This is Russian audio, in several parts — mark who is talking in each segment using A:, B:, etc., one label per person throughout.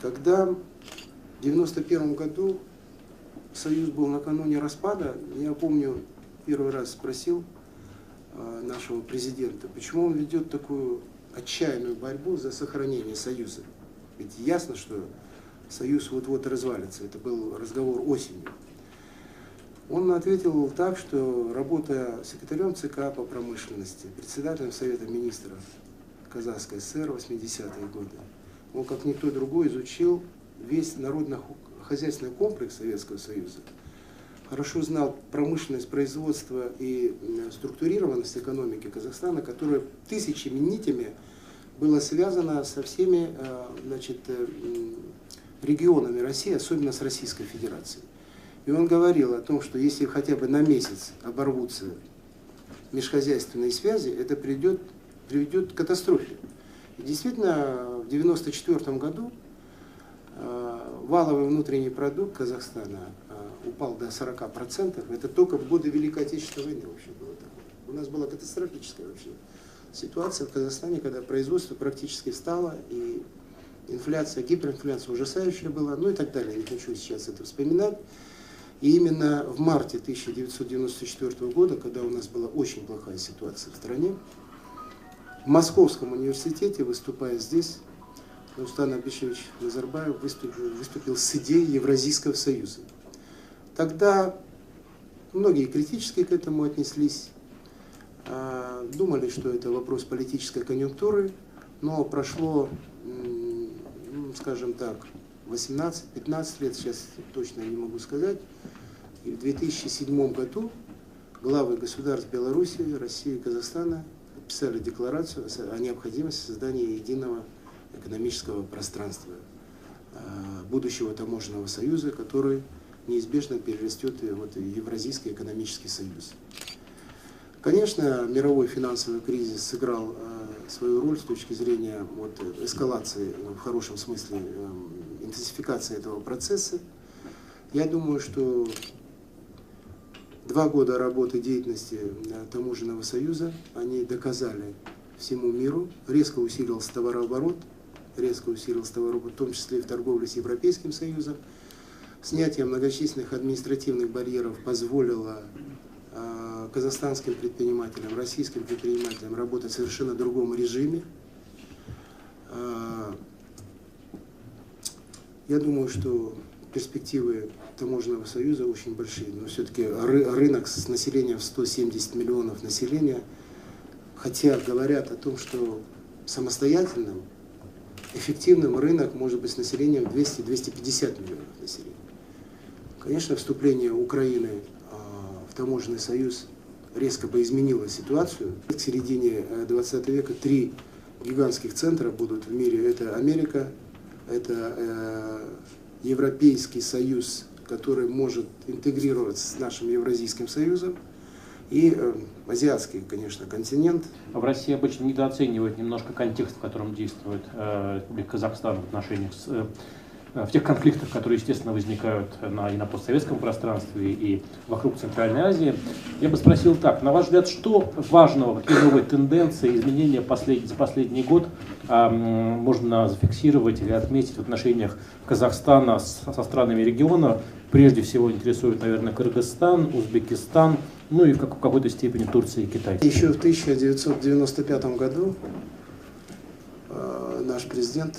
A: Когда в 1991 году Союз был накануне распада, я помню, первый раз спросил нашего президента, почему он ведет такую отчаянную борьбу за сохранение Союза. Ведь ясно, что Союз вот-вот развалится. Это был разговор осенью. Он ответил так, что, работая секретарем ЦК по промышленности, председателем Совета министров Казахской ССР в 80-е годы, он, как никто другой, изучил весь народно-хозяйственный комплекс Советского Союза, хорошо знал промышленность, производство и структурированность экономики Казахстана, которая тысячами нитями была связана со всеми регионами России, особенно с Российской Федерацией. И он говорил о том, что если хотя бы на месяц оборвутся межхозяйственные связи, это приведет к катастрофе. И действительно, в 1994 году валовый внутренний продукт Казахстана упал до 40%. Это только в годы Великой Отечественной войны вообще было такое. У нас была катастрофическая вообще ситуация в Казахстане, когда производство практически встало, и инфляция, гиперинфляция ужасающая была, ну и так далее. Не хочу сейчас это вспоминать. И именно в марте 1994 года, когда у нас была очень плохая ситуация в стране, в Московском университете, выступая здесь, Нурсултан Абишевич Назарбаев выступил с идеей Евразийского союза. Тогда многие критически к этому отнеслись, думали, что это вопрос политической конъюнктуры, но прошло, скажем так, 18-15 лет, сейчас точно не могу сказать, и в 2007 году главы государств Беларуси, России и Казахстана подписали декларацию о необходимости создания единого экономического пространства, будущего таможенного союза, который неизбежно перерастет в Евразийский экономический союз. Конечно, мировой финансовый кризис сыграл свою роль с точки зрения эскалации, в хорошем смысле, интенсификации этого процесса. Я думаю, что 2 года работы деятельности таможенного союза, они доказали всему миру, резко усилился товарооборот, в том числе и в торговле с Европейским Союзом. Снятие многочисленных административных барьеров позволило казахстанским предпринимателям, российским предпринимателям работать в совершенно другом режиме. Я думаю, что перспективы таможенного союза очень большие, но все-таки рынок с населением в 170 миллионов населения, хотя говорят о том, что самостоятельным, эффективным рынок может быть с населением 200-250 миллионов населения. Конечно, вступление Украины в таможенный союз резко бы изменило ситуацию. К середине 20 века 3 гигантских центра будут в мире. Это Америка, это Европейский Союз, который может интегрироваться с нашим Евразийским Союзом, и азиатский, конечно, континент.
B: В России обычно недооценивают немножко контекст, в котором действует Республика Казахстан в отношениях в тех конфликтах, которые, естественно, возникают и на постсоветском пространстве, и вокруг Центральной Азии. Я бы спросил так, на ваш взгляд, что важного, какие новые тенденции, изменения за последний год можно зафиксировать или отметить в отношениях Казахстана со странами региона? Прежде всего интересует, наверное, Кыргызстан, Узбекистан, ну и в какой-то степени Турция и Китай.
A: Еще в 1995 году наш президент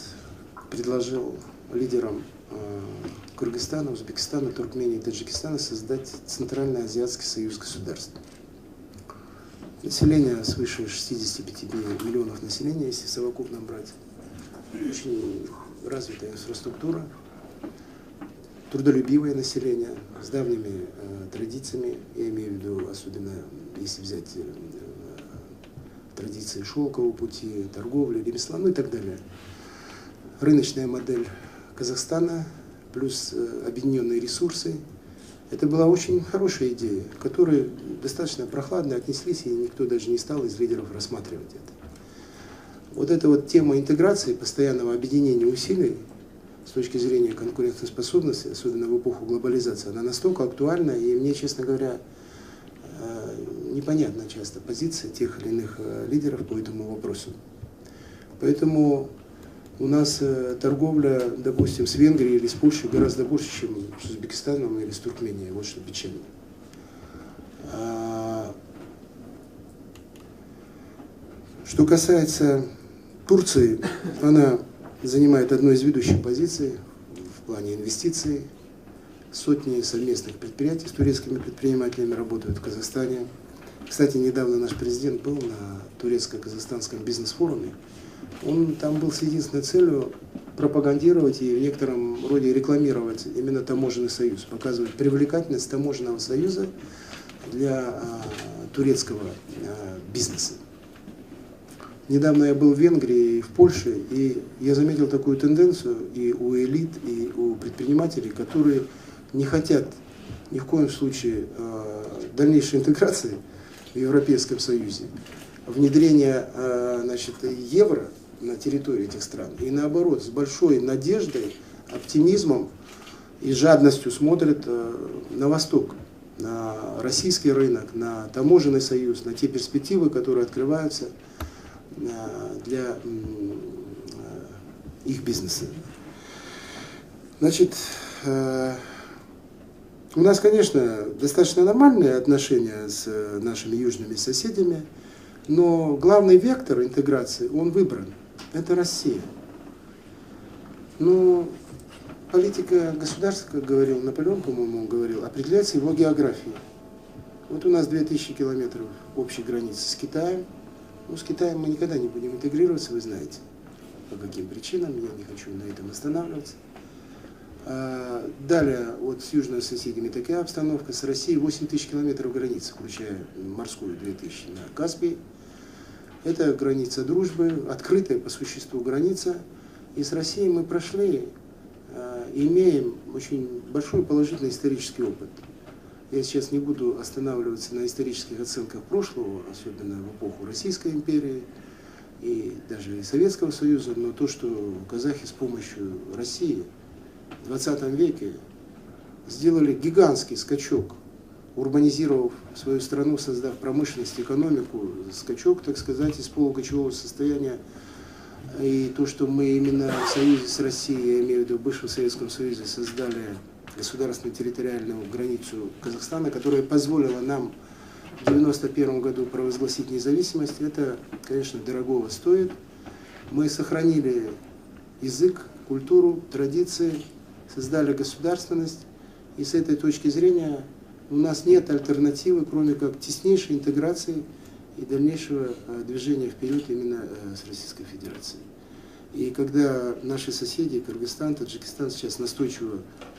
A: предложил лидерам Кыргызстана, Узбекистана, Туркмении и Таджикистана создать Центральный Азиатский союз государств. Население свыше 65 миллионов населения, если совокупно брать. Очень развитая инфраструктура, трудолюбивое население с давними традициями, я имею в виду, особенно если взять традиции шелкового пути, торговли, ремесла, ну и так далее. Рыночная модель Казахстана плюс объединенные ресурсы. Это была очень хорошая идея, к которой достаточно прохладно отнеслись, и никто даже не стал из лидеров рассматривать это. Вот эта вот тема интеграции, постоянного объединения усилий с точки зрения конкурентоспособности, особенно в эпоху глобализации, она настолько актуальна, и мне, честно говоря, непонятна часто позиция тех или иных лидеров по этому вопросу. Поэтому У нас торговля, допустим, с Венгрией или с Польшей гораздо больше, чем с Узбекистаном или с Туркменией. Вот что печально. Что касается Турции, она занимает одну из ведущих позиций в плане инвестиций. Сотни совместных предприятий с турецкими предпринимателями работают в Казахстане. Кстати, недавно наш президент был на турецко-казахстанском бизнес-форуме. Он там был с единственной целью пропагандировать и в некотором роде рекламировать именно таможенный союз, показывать привлекательность таможенного союза для турецкого бизнеса. Недавно я был в Венгрии и в Польше, и я заметил такую тенденцию и у элит, и у предпринимателей, которые не хотят ни в коем случае дальнейшей интеграции в Европейском Союзе, внедрения евро на территории этих стран. И наоборот, с большой надеждой, оптимизмом и жадностью смотрят на восток, на российский рынок, на таможенный союз, на те перспективы, которые открываются для их бизнеса. Значит, у нас, конечно, достаточно нормальные отношения с нашими южными соседями, но главный вектор интеграции, он выбран. Это Россия. Но политика государства, как говорил Наполеон, по-моему, говорил, определяется его географией. Вот у нас 2000 километров общей границы с Китаем. Ну, с Китаем мы никогда не будем интегрироваться, вы знаете, по каким причинам, я не хочу на этом останавливаться. Далее, вот с южными соседями такая обстановка, с Россией 8000 километров границы, включая морскую 2000 на Каспий. Это граница дружбы, открытая по существу граница. И с Россией мы прошли, имеем очень большой положительный исторический опыт. Я сейчас не буду останавливаться на исторических оценках прошлого, особенно в эпоху Российской империи и даже и Советского Союза, но то, что казахи с помощью России в 20 веке сделали гигантский скачок, урбанизировав свою страну, создав промышленность, экономику, скачок, так сказать, из полукочевого состояния. И то, что мы именно в союзе с Россией, я имею в виду в бывшем Советском Союзе, создали государственную территориальную границу Казахстана, которая позволила нам в 1991 году провозгласить независимость, это, конечно, дорогого стоит. Мы сохранили язык, культуру, традиции, создали государственность, и с этой точки зрения у нас нет альтернативы, кроме как теснейшей интеграции и дальнейшего движения вперед именно с Российской Федерацией. И когда наши соседи, Кыргызстан, Таджикистан, сейчас настойчиво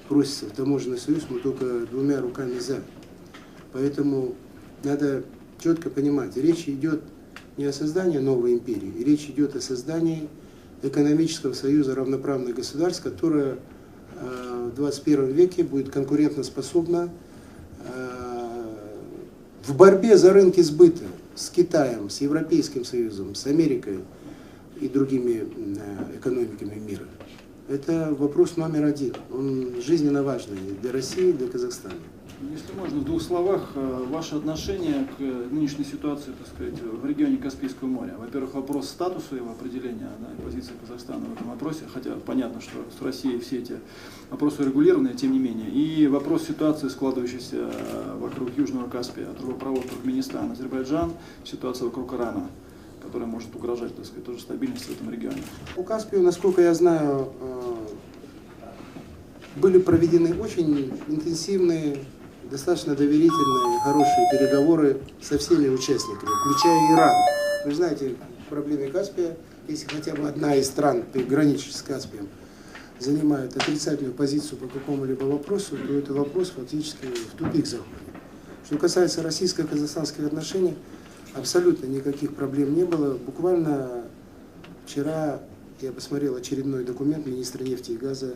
A: просятся в таможенный союз, мы только двумя руками за. Поэтому надо четко понимать, речь идет не о создании новой империи, речь идет о создании экономического союза равноправных государств, которое в 21 веке будет конкурентоспособна в борьбе за рынки сбыта с Китаем, с Европейским Союзом, с Америкой и другими экономиками мира. Это вопрос номер один. Он жизненно важный для России и для Казахстана.
C: Если можно, в двух словах, ваше отношение к нынешней ситуации, так сказать, в регионе Каспийского моря. Во-первых, вопрос статуса его определения, и позиции Казахстана в этом вопросе, хотя понятно, что с Россией все эти вопросы регулированы, тем не менее. И вопрос ситуации, складывающейся вокруг Южного Каспия, трубопровод Туркменистан, Азербайджан, ситуация вокруг Ирана, которая может угрожать, так сказать, тоже стабильности в этом регионе.
A: По Каспию, насколько я знаю, были проведены очень интенсивные, достаточно доверительные, хорошие переговоры со всеми участниками, включая Иран. Вы же знаете, в проблеме Каспия, если хотя бы одна из стран, граничащих с Каспием, занимает отрицательную позицию по какому-либо вопросу, то этот вопрос фактически в тупик заходит. Что касается российско-казахстанских отношений, абсолютно никаких проблем не было. Буквально вчера я посмотрел очередной документ министра нефти и газа,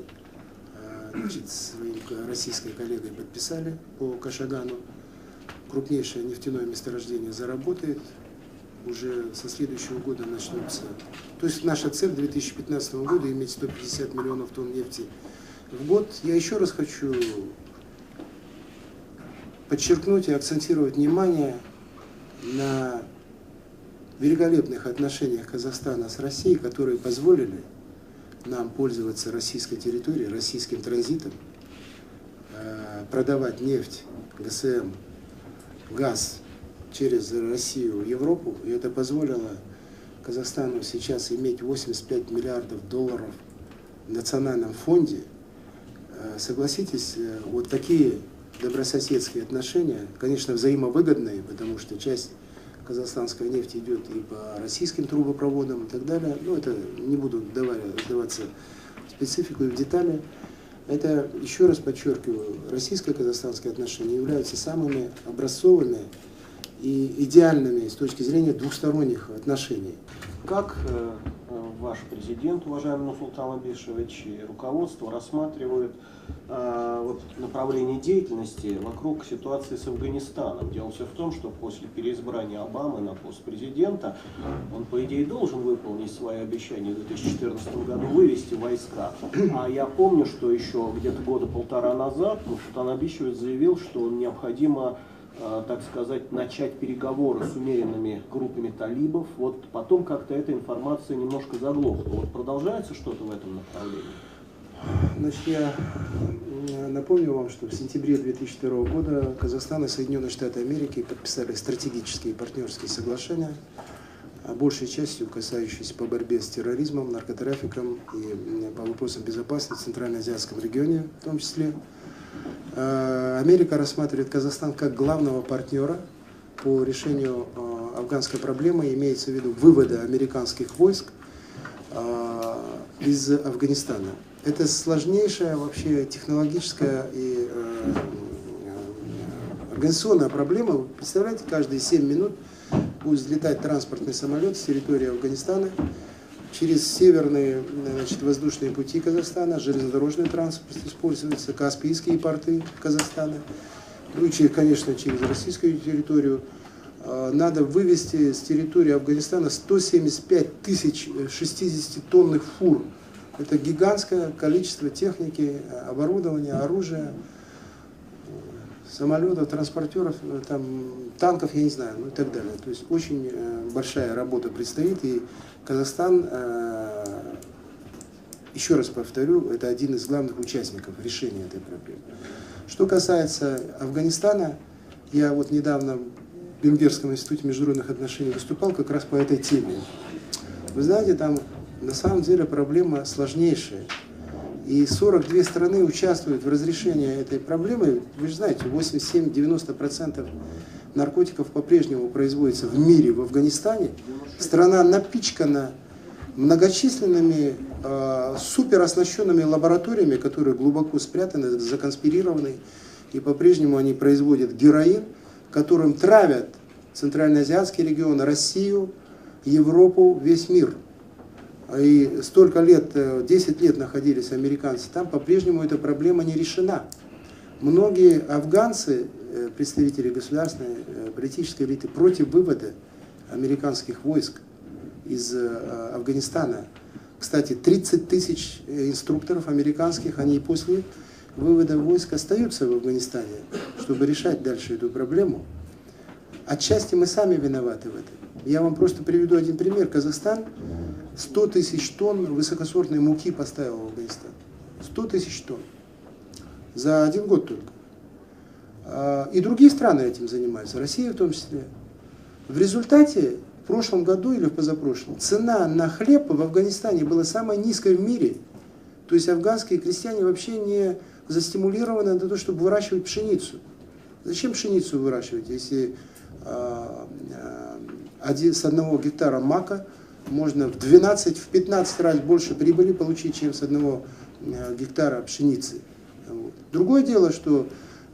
A: значит, своим российской коллегой подписали по Кашагану. Крупнейшее нефтяное месторождение заработает. Уже со следующего года начнется. То есть наша цель 2015 года иметь 150 миллионов тонн нефти в год. Я еще раз хочу подчеркнуть и акцентировать внимание на великолепных отношениях Казахстана с Россией, которые позволили нам пользоваться российской территорией, российским транзитом, продавать нефть, ГСМ, газ через Россию в Европу, и это позволило Казахстану сейчас иметь 85 миллиардов долларов в национальном фонде. Согласитесь, вот такие добрососедские отношения, конечно, взаимовыгодные, потому что часть казахстанской нефти идет и по российским трубопроводам и так далее. Но это не буду вдаваться в специфику и в детали. Это, еще раз подчеркиваю, российско-казахстанские отношения являются самыми образцовыми и идеальными с точки зрения двухсторонних отношений.
D: Как ваш президент, уважаемый Нурсултан Абишевич, и руководство рассматривают вот, направление деятельности вокруг ситуации с Афганистаном? Дело все в том, что после переизбрания Обамы на пост президента он, по идее, должен выполнить свои обещания в 2014 году вывести войска. А я помню, что еще где-то года полтора назад Нурсултан Абишевич заявил, что необходимо, так сказать, начать переговоры с умеренными группами талибов. Вот потом как-то эта информация немножко заглохла. Вот продолжается что-то в этом направлении?
A: Значит, я напомню вам, что в сентябре 2002 года Казахстан и Соединенные Штаты Америки подписали стратегические партнерские соглашения, большей частью касающиеся по борьбе с терроризмом, наркотрафиком и по вопросам безопасности в Центральноазиатском регионе в том числе. Америка рассматривает Казахстан как главного партнера по решению афганской проблемы, имеется в виду вывода американских войск из Афганистана. Это сложнейшая вообще технологическая и организационная проблема. Вы представляете, каждые 7 минут будет взлетать транспортный самолет с территории Афганистана через северные, значит, воздушные пути Казахстана, железнодорожный транспорт используется, Каспийские порты Казахстана, ну и, конечно, через российскую территорию. Надо вывести с территории Афганистана 175 тысяч 60-тонных фур. Это гигантское количество техники, оборудования, оружия, самолетов, транспортеров, там, танков, я не знаю, ну и так далее. То есть очень большая работа предстоит, и Казахстан, еще раз повторю, это один из главных участников решения этой проблемы. Что касается Афганистана, я вот недавно в Бенгерском институте международных отношений выступал как раз по этой теме. Вы знаете, там на самом деле проблема сложнейшая. И 42 страны участвуют в разрешении этой проблемы. Вы же знаете, 87-90% наркотиков по-прежнему производится в мире, в Афганистане. Страна напичкана многочисленными супероснащенными лабораториями, которые глубоко спрятаны, законспирированы. И по-прежнему они производят героин, которым травят Центральноазиатский регион, Россию, Европу, весь мир. И столько лет, 10 лет находились американцы там, по-прежнему эта проблема не решена. Многие афганцы, представители государственной политической элиты, против вывода американских войск из Афганистана. Кстати, 30 тысяч инструкторов американских, они и после вывода войск остаются в Афганистане, чтобы решать дальше эту проблему. Отчасти мы сами виноваты в этом. Я вам просто приведу один пример. Казахстан 100 тысяч тонн высокосортной муки поставил в Афганистан. 100 тысяч тонн. За 1 год только. И другие страны этим занимаются, Россия в том числе. В результате в прошлом году или в позапрошлом цена на хлеб в Афганистане была самая низкая в мире. То есть афганские крестьяне вообще не застимулированы на то, чтобы выращивать пшеницу. Зачем пшеницу выращивать, если с 1 гектара мака можно в 12-15 раз больше прибыли получить, чем с 1 гектара пшеницы. Вот. Другое дело, что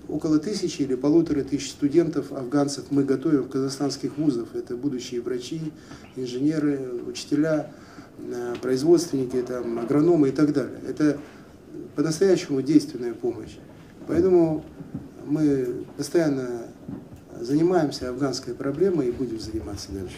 A: около 1000 или 1500 студентов, афганцев мы готовим в казахстанских вузах. Это будущие врачи, инженеры, учителя, производственники, там, агрономы и так далее. Это по-настоящему действенная помощь. Поэтому мы постоянно занимаемся афганской проблемой и будем заниматься дальше.